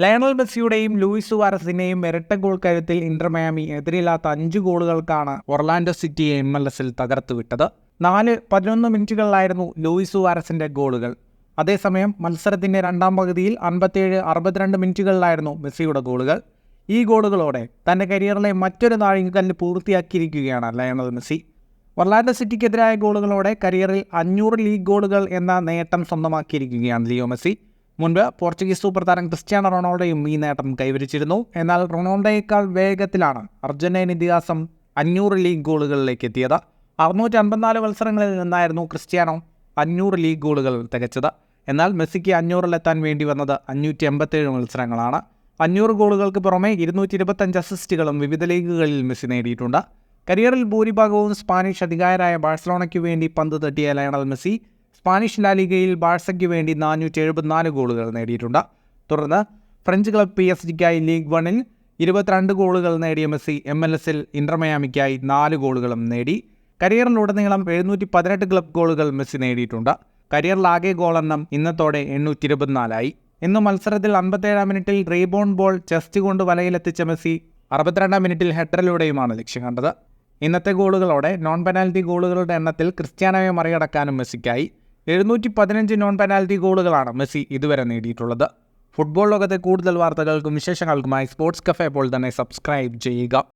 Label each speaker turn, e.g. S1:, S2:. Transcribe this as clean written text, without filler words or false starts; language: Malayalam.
S1: ലയണൽ മെസ്സിയുടെയും ലൂയിസ് സുവാരസിന്റെയും ഇരട്ട ഗോൾ കരുത്തിൽ ഇന്റർ മയാമി എതിരില്ലാത്ത 5 ഗോളുകൾക്കാണ് ഒർലാൻഡോ സിറ്റിയെ MLS-ൽ തകർത്തുവിട്ടത്. 4-11 മിനിറ്റുകളിലായിരുന്നു ലൂയിസ് സുവാരസിന്റെ ഗോളുകൾ. അതേസമയം മത്സരത്തിന്റെ രണ്ടാം പകുതിയിൽ 57-62 മിനിറ്റുകളിലായിരുന്നു മെസ്സിയുടെ ഗോളുകൾ. ഈ ഗോളുകളോടെ തന്റെ കരിയറിലെ മറ്റൊരു നാഴികക്കല്ല് പൂർത്തിയാക്കിയിരിക്കുകയാണ് ലയണൽ മെസ്സി. ഒർലാൻഡോ സിറ്റിക്കെതിരായ ഗോളുകളോടെ കരിയറിൽ 500 ലീഗ് ഗോളുകൾ എന്ന നേട്ടം സ്വന്തമാക്കിയിരിക്കുകയാണ് ലിയോ മെസ്സി. മുൻപ് പോർച്ചുഗീസ് സൂപ്പർ താരം ക്രിസ്ത്യാനോ റൊണാൾഡോയും ഈ നേട്ടം കൈവരിച്ചിരുന്നു. എന്നാൽ റൊണാൾഡോയേക്കാൾ വേഗത്തിലാണ് അർജന്റീൻ ഇതിഹാസം 500 ലീഗ് ഗോളുകളിലേക്ക് എത്തിയത്. 654 മത്സരങ്ങളിൽ നിന്നായിരുന്നു ക്രിസ്ത്യാനോ 500 ലീഗ് ഗോളുകൾ തികച്ചത്. എന്നാൽ മെസ്സിക്ക് 500-ലെത്താൻ വേണ്ടി വന്നത് 587 മത്സരങ്ങളാണ്. 500 ഗോളുകൾക്ക് പുറമെ 225 അസിസ്റ്റുകളും വിവിധ ലീഗുകളിൽ മെസ്സി നേടിയിട്ടുണ്ട്. കരിയറിൽ ഭൂരിഭാഗവും സ്പാനിഷ് അധികായരായ ബാഴ്സലോണയ്ക്ക് വേണ്ടി പന്ത് തട്ടിയ ലയണൽ മെസ്സി സ്പാനിഷ് ലാലിഗയിൽ ബാഴ്സയ്ക്ക് വേണ്ടി 474 ഗോളുകൾ നേടിയിട്ടുണ്ട്. തുടർന്ന് ഫ്രഞ്ച് ക്ലബ് PSG-ക്കായി ലീഗ് 1-ൽ 22 ഗോളുകൾ നേടിയ മെസ്സി MLS-ൽ ഇന്റർ മയാമിക്കായി 4 ഗോളുകളും നേടി. കരിയറിലുടനീളം 718 ക്ലബ് ഗോളുകൾ മെസ്സി നേടിയിട്ടുണ്ട്. കരിയറിലാകെ ഗോളെണ്ണം ഇന്നത്തോടെ 824 ഇന്ന് മത്സരത്തിൽ 57-ാം മിനിറ്റിൽ റീബൗണ്ട് ബോൾ ചെസ്റ്റ് കൊണ്ട് വലയിലെത്തിച്ച മെസ്സി 62-ാം മിനിറ്റിൽ ഹെഡറിലൂടെയുമാണ് ലക്ഷ്യം കണ്ടത്. ഇന്നത്തെ ഗോളുകളോടെ നോൺ പെനാൽറ്റി ഗോളുകളുടെ എണ്ണത്തിൽ ക്രിസ്ത്യാനോയെ മറികടക്കാനും മെസ്സിക്കായി. 715 നോൺ പെനാൽറ്റി ഗോളുകളാണ് മെസ്സി ഇതുവരെ നേടിയിട്ടുള്ളത്. ഫുട്ബോൾ ലോകത്തെ കൂടുതൽ വാർത്തകൾക്കും വിശേഷങ്ങൾക്കുമായി സ്പോർട്സ് കഫേ ഇപ്പോൾ തന്നെ സബ്സ്ക്രൈബ് ചെയ്യുക.